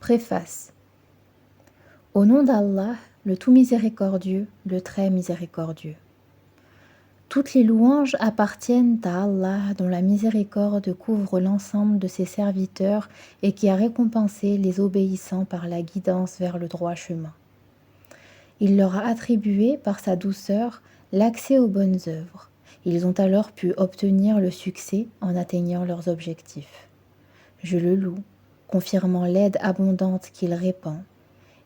Préface. Au nom d'Allah, le tout miséricordieux, le très miséricordieux. Toutes les louanges appartiennent à Allah dont la miséricorde couvre l'ensemble de ses serviteurs et qui a récompensé les obéissants par la guidance vers le droit chemin. Il leur a attribué par sa douceur l'accès aux bonnes œuvres. Ils ont alors pu obtenir le succès en atteignant leurs objectifs. Je le loue, confirmant l'aide abondante qu'il répand,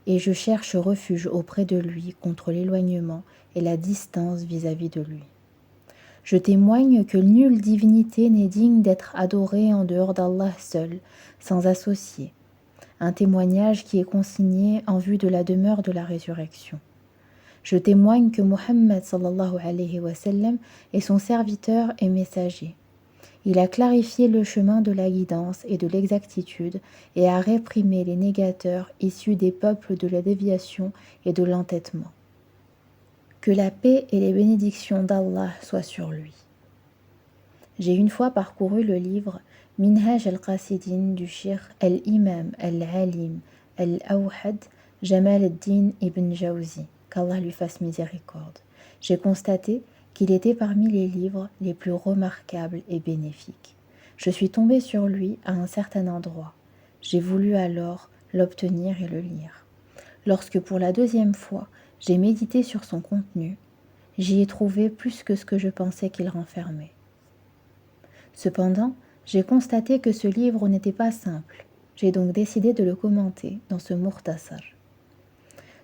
et je cherche refuge auprès de lui contre l'éloignement et la distance vis-à-vis de lui. Je témoigne que nulle divinité n'est digne d'être adorée en dehors d'Allah seul, sans associé, un témoignage qui est consigné en vue de la demeure de la résurrection. Je témoigne que Muhammad sallallahu alayhi wa sallam est son serviteur et messager. Il a clarifié le chemin de la guidance et de l'exactitude et a réprimé les négateurs issus des peuples de la déviation et de l'entêtement. Que la paix et les bénédictions d'Allah soient sur lui. J'ai une fois parcouru le livre Minhaj al-Qasidin du Cheikh al-Imam al-Alim al-Awhad Jamal ad-Din ibn Jawzi, qu'Allah lui fasse miséricorde. J'ai constaté qu'il était parmi les livres les plus remarquables et bénéfiques. Je suis tombée sur lui à un certain endroit. J'ai voulu alors l'obtenir et le lire. Lorsque pour la deuxième fois, j'ai médité sur son contenu, j'y ai trouvé plus que ce que je pensais qu'il renfermait. Cependant, j'ai constaté que ce livre n'était pas simple. J'ai donc décidé de le commenter dans ce Mukhtasar.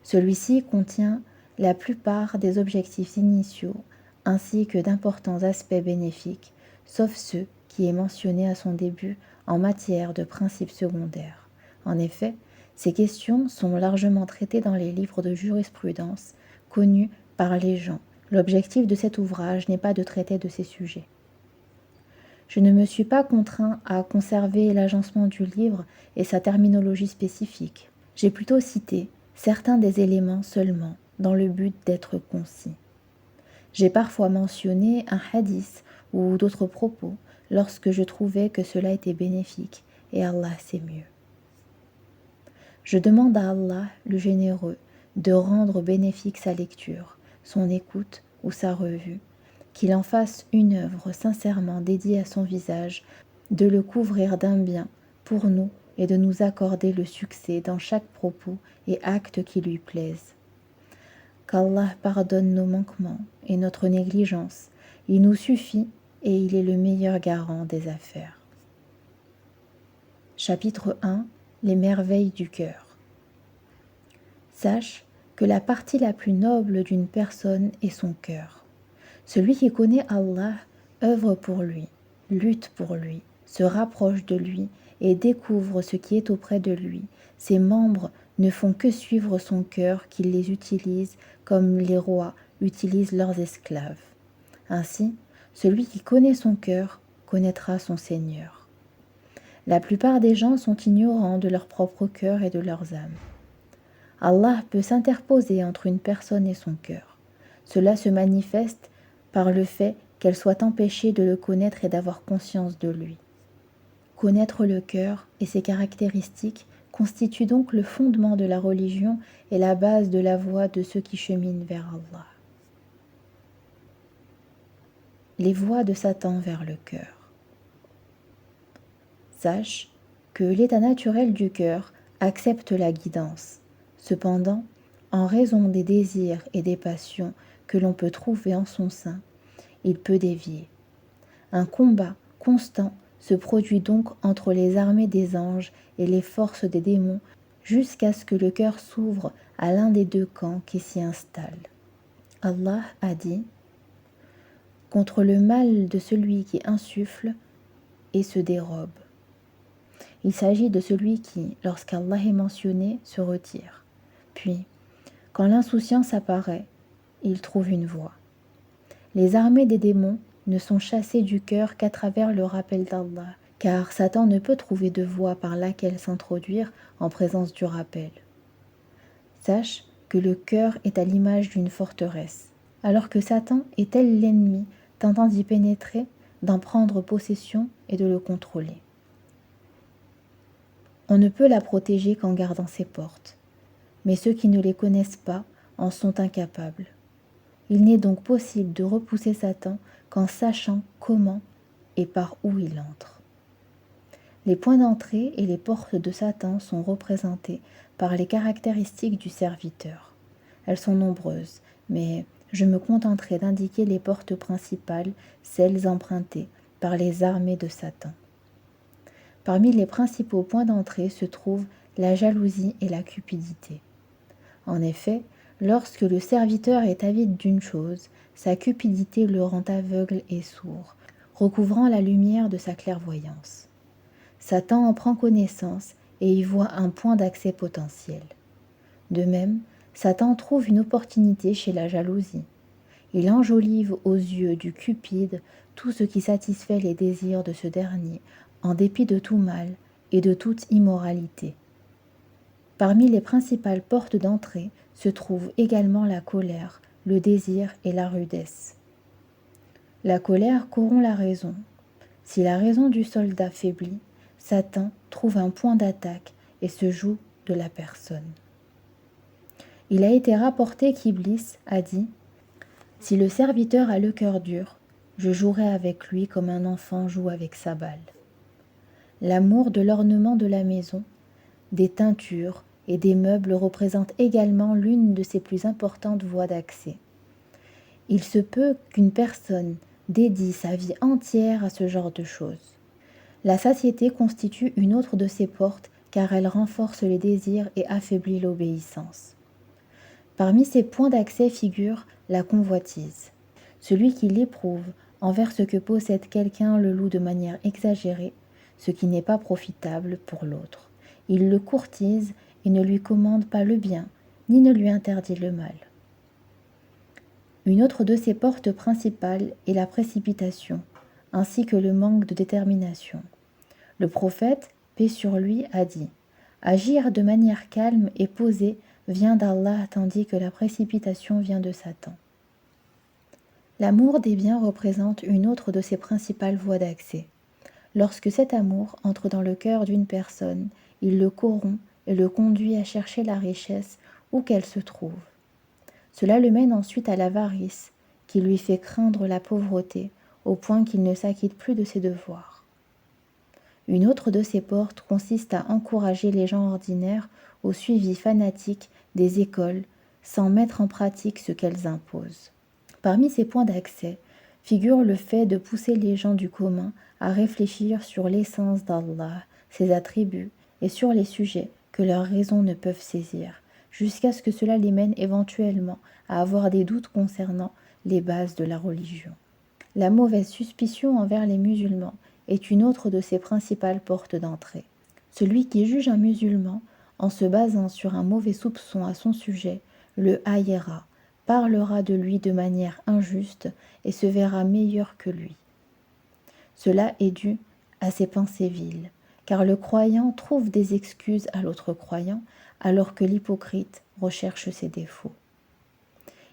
Celui-ci contient la plupart des objectifs initiaux ainsi que d'importants aspects bénéfiques, sauf ceux qui est mentionné à son début en matière de principes secondaires. En effet, ces questions sont largement traitées dans les livres de jurisprudence connus par les gens. L'objectif de cet ouvrage n'est pas de traiter de ces sujets. Je ne me suis pas contraint à conserver l'agencement du livre et sa terminologie spécifique. J'ai plutôt cité certains des éléments seulement, dans le but d'être concis. J'ai parfois mentionné un hadith ou d'autres propos lorsque je trouvais que cela était bénéfique, et Allah sait mieux. Je demande à Allah, le généreux, de rendre bénéfique sa lecture, son écoute ou sa revue, qu'il en fasse une œuvre sincèrement dédiée à son visage, de le couvrir d'un bien pour nous et de nous accorder le succès dans chaque propos et acte qui lui plaise. Qu'Allah pardonne nos manquements et notre négligence. Il nous suffit et il est le meilleur garant des affaires. Chapitre 1. Les merveilles du cœur. Sache que la partie la plus noble d'une personne est son cœur. Celui qui connaît Allah œuvre pour lui, lutte pour lui, se rapproche de lui et découvre ce qui est auprès de lui. Ses membres ne font que suivre son cœur qu'il les utilise comme les rois utilisent leurs esclaves. Ainsi, celui qui connaît son cœur connaîtra son Seigneur. La plupart des gens sont ignorants de leur propre cœur et de leurs âmes. Allah peut s'interposer entre une personne et son cœur. Cela se manifeste par le fait qu'elle soit empêchée de le connaître et d'avoir conscience de lui. Connaître le cœur et ses caractéristiques constitue donc le fondement de la religion et la base de la voie de ceux qui cheminent vers Allah. Les voies de Satan vers le cœur. Sache que l'état naturel du cœur accepte la guidance. Cependant, en raison des désirs et des passions que l'on peut trouver en son sein, il peut dévier. Un combat constant se produit donc entre les armées des anges et les forces des démons jusqu'à ce que le cœur s'ouvre à l'un des deux camps qui s'y installent. Allah a dit « Contre le mal de celui qui insuffle et se dérobe ». Il s'agit de celui qui, lorsqu'Allah est mentionné, se retire. Puis, quand l'insouciance apparaît, il trouve une voie. Les armées des démons ne sont chassées du cœur qu'à travers le rappel d'Allah, car Satan ne peut trouver de voie par laquelle s'introduire en présence du rappel. Sache que le cœur est à l'image d'une forteresse, alors que Satan est tel l'ennemi tentant d'y pénétrer, d'en prendre possession et de le contrôler. On ne peut la protéger qu'en gardant ses portes, mais ceux qui ne les connaissent pas en sont incapables. Il n'est donc possible de repousser Satan qu'en sachant comment et par où il entre. Les points d'entrée et les portes de Satan sont représentés par les caractéristiques du serviteur. Elles sont nombreuses, mais je me contenterai d'indiquer les portes principales, celles empruntées par les armées de Satan. Parmi les principaux points d'entrée se trouvent la jalousie et la cupidité. En effet, lorsque le serviteur est avide d'une chose, sa cupidité le rend aveugle et sourd, recouvrant la lumière de sa clairvoyance. Satan en prend connaissance et y voit un point d'accès potentiel. De même, Satan trouve une opportunité chez la jalousie. Il enjolive aux yeux du cupide tout ce qui satisfait les désirs de ce dernier, en dépit de tout mal et de toute immoralité. Parmi les principales portes d'entrée se trouvent également la colère, le désir et la rudesse. La colère corrompt la raison. Si la raison du soldat faiblit, Satan trouve un point d'attaque et se joue de la personne. Il a été rapporté qu'Iblis a dit « Si le serviteur a le cœur dur, je jouerai avec lui comme un enfant joue avec sa balle. » L'amour de l'ornement de la maison, des teintures et des meubles représente également l'une de ses plus importantes voies d'accès. Il se peut qu'une personne dédie sa vie entière à ce genre de choses. La satiété constitue une autre de ces portes car elle renforce les désirs et affaiblit l'obéissance. Parmi ces points d'accès figure la convoitise. Celui qui l'éprouve envers ce que possède quelqu'un le loue de manière exagérée, ce qui n'est pas profitable pour l'autre. Il le courtise et ne lui commande pas le bien, ni ne lui interdit le mal. Une autre de ses portes principales est la précipitation, ainsi que le manque de détermination. Le prophète, paix sur lui, a dit « Agir de manière calme et posée vient d'Allah tandis que la précipitation vient de Satan. » L'amour des biens représente une autre de ses principales voies d'accès. Lorsque cet amour entre dans le cœur d'une personne, il le corrompt et le conduit à chercher la richesse où qu'elle se trouve. Cela le mène ensuite à l'avarice, qui lui fait craindre la pauvreté au point qu'il ne s'acquitte plus de ses devoirs. Une autre de ces portes consiste à encourager les gens ordinaires au suivi fanatique des écoles sans mettre en pratique ce qu'elles imposent. Parmi ces points d'accès figure le fait de pousser les gens du commun à réfléchir sur l'essence d'Allah, ses attributs et sur les sujets que leurs raisons ne peuvent saisir, jusqu'à ce que cela les mène éventuellement à avoir des doutes concernant les bases de la religion. La mauvaise suspicion envers les musulmans est une autre de ses principales portes d'entrée. Celui qui juge un musulman en se basant sur un mauvais soupçon à son sujet le haïra, parlera de lui de manière injuste et se verra meilleur que lui. Cela est dû à ses pensées viles, car le croyant trouve des excuses à l'autre croyant, alors que l'hypocrite recherche ses défauts.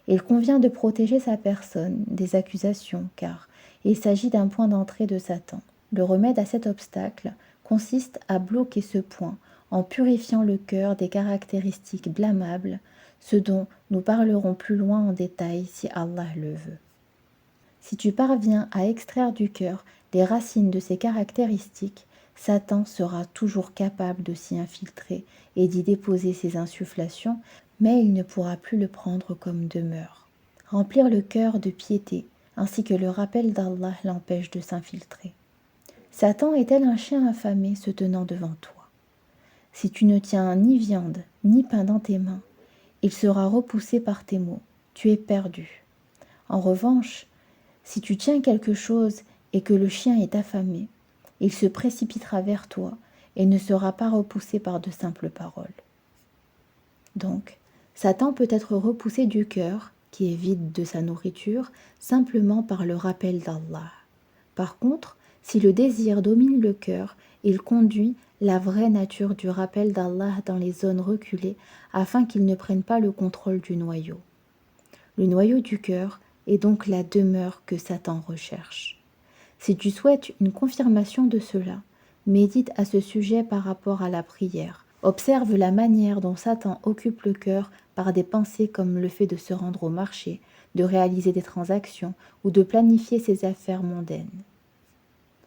Il convient de protéger sa personne des accusations, car il s'agit d'un point d'entrée de Satan. Le remède à cet obstacle consiste à bloquer ce point en purifiant le cœur des caractéristiques blâmables, ce dont nous parlerons plus loin en détail si Allah le veut. Si tu parviens à extraire du cœur les racines de ces caractéristiques, Satan sera toujours capable de s'y infiltrer et d'y déposer ses insufflations, mais il ne pourra plus le prendre comme demeure. Remplir le cœur de piété, ainsi que le rappel d'Allah l'empêche de s'infiltrer. Satan est tel un chien affamé se tenant devant toi. Si tu ne tiens ni viande ni pain dans tes mains, il sera repoussé par tes mots, tu es perdu. En revanche, si tu tiens quelque chose et que le chien est affamé, il se précipitera vers toi et ne sera pas repoussé par de simples paroles. Donc, Satan peut être repoussé du cœur, qui est vide de sa nourriture, simplement par le rappel d'Allah. Par contre, si le désir domine le cœur, il conduit la vraie nature du rappel d'Allah dans les zones reculées afin qu'il ne prenne pas le contrôle du noyau. Le noyau du cœur est donc la demeure que Satan recherche. Si tu souhaites une confirmation de cela, Médite à ce sujet par rapport à la prière. Observe la manière dont Satan occupe le cœur par des pensées comme le fait de se rendre au marché, de réaliser des transactions ou de planifier ses affaires mondaines.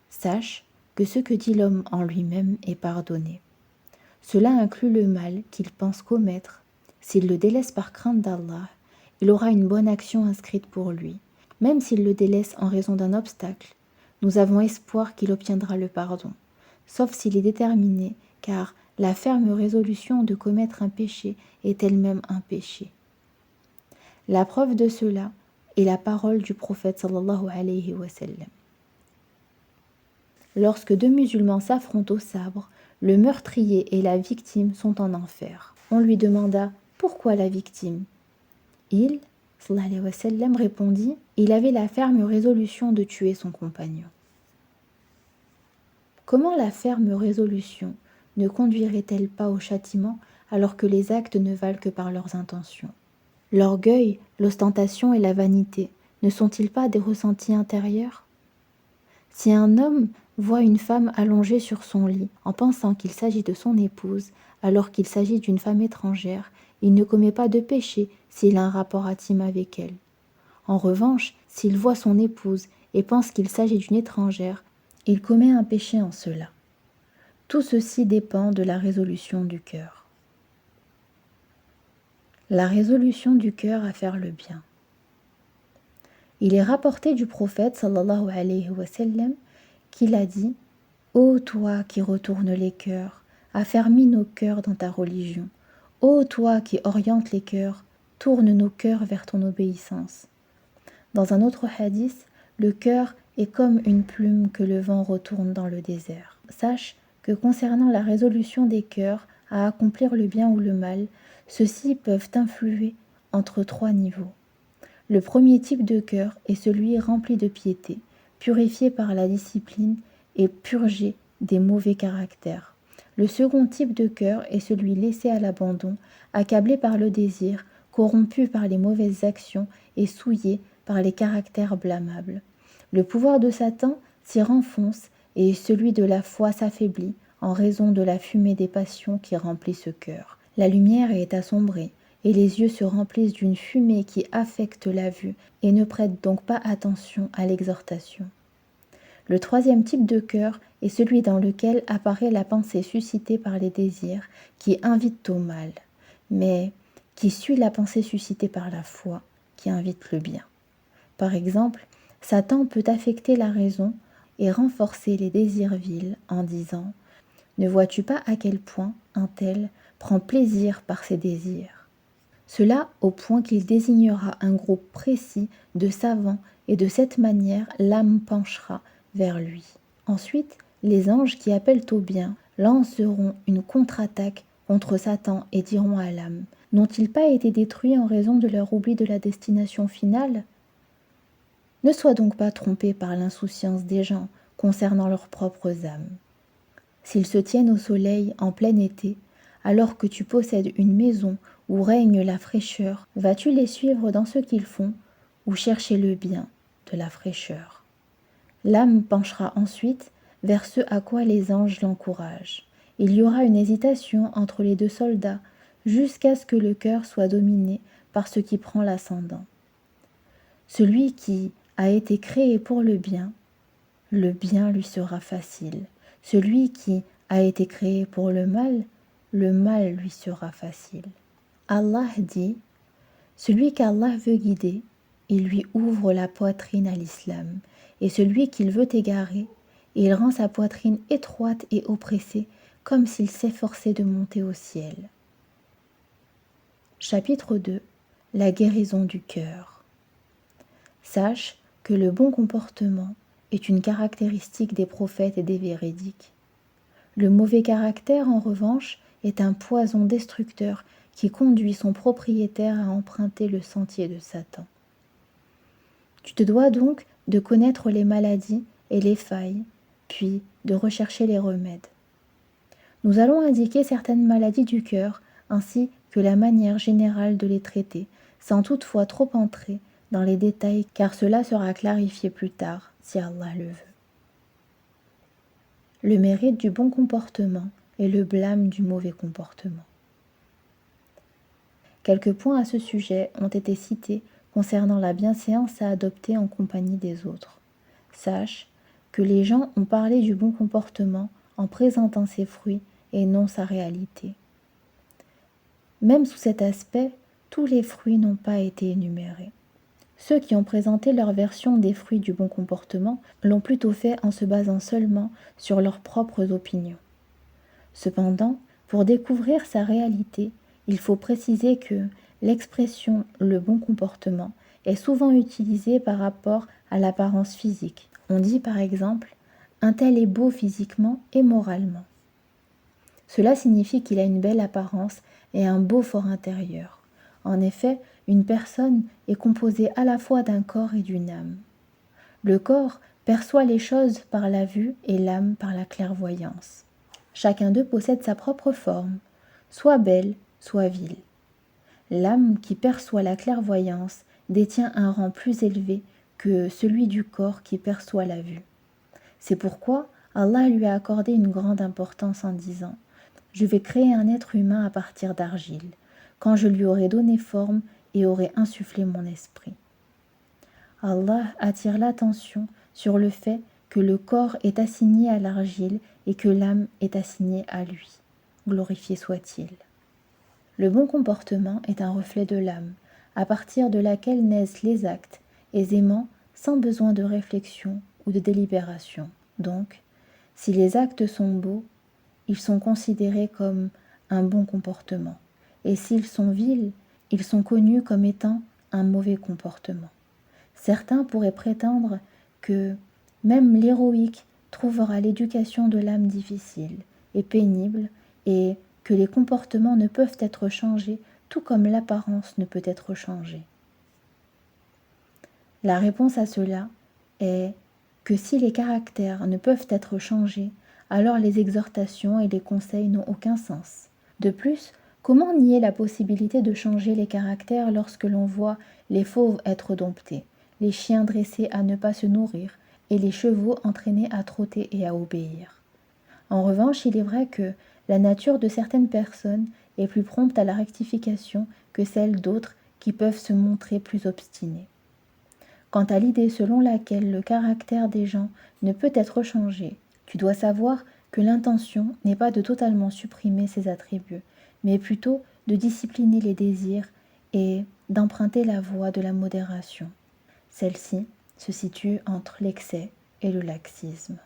Sache que ce que dit l'homme en lui-même est pardonné. Cela inclut le mal qu'il pense commettre. S'il le délaisse par crainte d'Allah, il aura une bonne action inscrite pour lui. Même s'il le délaisse en raison d'un obstacle, nous avons espoir qu'il obtiendra le pardon, sauf s'il est déterminé, car la ferme résolution de commettre un péché est elle-même un péché. La preuve de cela est la parole du prophète sallallahu alayhi wa sallam. Lorsque deux musulmans s'affrontent au sabre, le meurtrier et la victime sont en enfer. On lui demanda « Pourquoi la victime ?» Il, sallallahu alayhi wa sallam, répondit « Il avait la ferme résolution de tuer son compagnon. » Comment la ferme résolution ne conduirait-elle pas au châtiment alors que les actes ne valent que par leurs intentions? L'orgueil, l'ostentation et la vanité ne sont-ils pas des ressentis intérieurs? Si un homme voit une femme allongée sur son lit en pensant qu'il s'agit de son épouse alors qu'il s'agit d'une femme étrangère, il ne commet pas de péché s'il a un rapport intime avec elle. En revanche, s'il voit son épouse et pense qu'il s'agit d'une étrangère, il commet un péché en cela. Tout ceci dépend de la résolution du cœur. La résolution du cœur à faire le bien. Il est rapporté du prophète sallallahu alayhi wa sallam qu'il a dit « Ô toi qui retournes les cœurs, affermis nos cœurs dans ta religion. Ô toi qui orientes les cœurs, tourne nos cœurs vers ton obéissance. » Dans un autre hadith, le cœur est comme une plume que le vent retourne dans le désert. Sache que concernant la résolution des cœurs à accomplir le bien ou le mal, ceux-ci peuvent influer entre trois niveaux. Le premier type de cœur est celui rempli de piété, purifié par la discipline et purgé des mauvais caractères. Le second type de cœur est celui laissé à l'abandon, accablé par le désir, corrompu par les mauvaises actions et souillé par les caractères blâmables. Le pouvoir de Satan s'y renfonce et celui de la foi s'affaiblit en raison de la fumée des passions qui remplit ce cœur. La lumière est assombrée et les yeux se remplissent d'une fumée qui affecte la vue et ne prête donc pas attention à l'exhortation. Le troisième type de cœur est celui dans lequel apparaît la pensée suscitée par les désirs qui invite au mal, mais qui suit la pensée suscitée par la foi qui invite le bien. Par exemple, Satan peut affecter la raison et renforcer les désirs vils en disant « Ne vois-tu pas à quel point un tel prend plaisir par ses désirs ?» Cela au point qu'il désignera un groupe précis de savants et de cette manière l'âme penchera vers lui. Ensuite, les anges qui appellent au bien lanceront une contre-attaque contre Satan et diront à l'âme « N'ont-ils pas été détruits en raison de leur oubli de la destination finale ? Ne sois donc pas trompé par l'insouciance des gens concernant leurs propres âmes. S'ils se tiennent au soleil en plein été, alors que tu possèdes une maison où règne la fraîcheur, vas-tu les suivre dans ce qu'ils font ou chercher le bien de la fraîcheur? L'âme penchera ensuite vers ce à quoi les anges l'encouragent. Il y aura une hésitation entre les deux soldats jusqu'à ce que le cœur soit dominé par ce qui prend l'ascendant. Celui qui a été créé pour le bien lui sera facile. Celui qui a été créé pour le mal lui sera facile. Allah dit, celui qu'Allah veut guider, il lui ouvre la poitrine à l'islam, et celui qu'il veut égarer, il rend sa poitrine étroite et oppressée, comme s'il s'efforçait de monter au ciel. Chapitre 2. La guérison du cœur. Sache que le bon comportement est une caractéristique des prophètes et des véridiques. Le mauvais caractère, en revanche, est un poison destructeur qui conduit son propriétaire à emprunter le sentier de Satan. Tu te dois donc de connaître les maladies et les failles, puis de rechercher les remèdes. Nous allons indiquer certaines maladies du cœur, ainsi que la manière générale de les traiter, sans toutefois trop entrer dans les détails, car cela sera clarifié plus tard, si Allah le veut. le mérite du bon comportement et le blâme du mauvais comportement. Quelques points à ce sujet ont été cités concernant la bienséance à adopter en compagnie des autres. Sache que les gens ont parlé du bon comportement en présentant ses fruits et non sa réalité. Même sous cet aspect, tous les fruits n'ont pas été énumérés. Ceux qui ont présenté leur version des fruits du bon comportement l'ont plutôt fait en se basant seulement sur leurs propres opinions. Cependant, pour découvrir sa réalité, il faut préciser que l'expression « le bon comportement » est souvent utilisée par rapport à l'apparence physique. On dit par exemple « un tel est beau physiquement et moralement ». Cela signifie qu'il a une belle apparence et un beau fort intérieur. En effet, une personne est composée à la fois d'un corps et d'une âme. Le corps perçoit les choses par la vue et l'âme par la clairvoyance. Chacun d'eux possède sa propre forme, soit belle, soit vile. L'âme qui perçoit la clairvoyance détient un rang plus élevé que celui du corps qui perçoit la vue. C'est pourquoi Allah lui a accordé une grande importance en disant « Je vais créer un être humain à partir d'argile, quand je lui aurai donné forme et aurai insufflé mon esprit. » Allah attire l'attention sur le fait que le corps est assigné à l'argile et que l'âme est assignée à lui. Glorifié soit-il. Le bon comportement est un reflet de l'âme, à partir de laquelle naissent les actes, aisément, sans besoin de réflexion ou de délibération. Donc, si les actes sont beaux, ils sont considérés comme un bon comportement, et s'ils sont vils, ils sont connus comme étant un mauvais comportement. Certains pourraient prétendre que même l'héroïque trouvera l'éducation de l'âme difficile et pénible, et que les comportements ne peuvent être changés, tout comme l'apparence ne peut être changée. La réponse à cela est que si les caractères ne peuvent être changés, alors les exhortations et les conseils n'ont aucun sens. De plus, comment nier la possibilité de changer les caractères lorsque l'on voit les fauves être domptés, les chiens dressés à ne pas se nourrir et les chevaux entraînés à trotter et à obéir? En revanche, il est vrai que la nature de certaines personnes est plus prompte à la rectification que celle d'autres qui peuvent se montrer plus obstinées. Quant à l'idée selon laquelle le caractère des gens ne peut être changé, tu dois savoir que l'intention n'est pas de totalement supprimer ces attributs, mais plutôt de discipliner les désirs et d'emprunter la voie de la modération. Celle-ci se situe entre l'excès et le laxisme.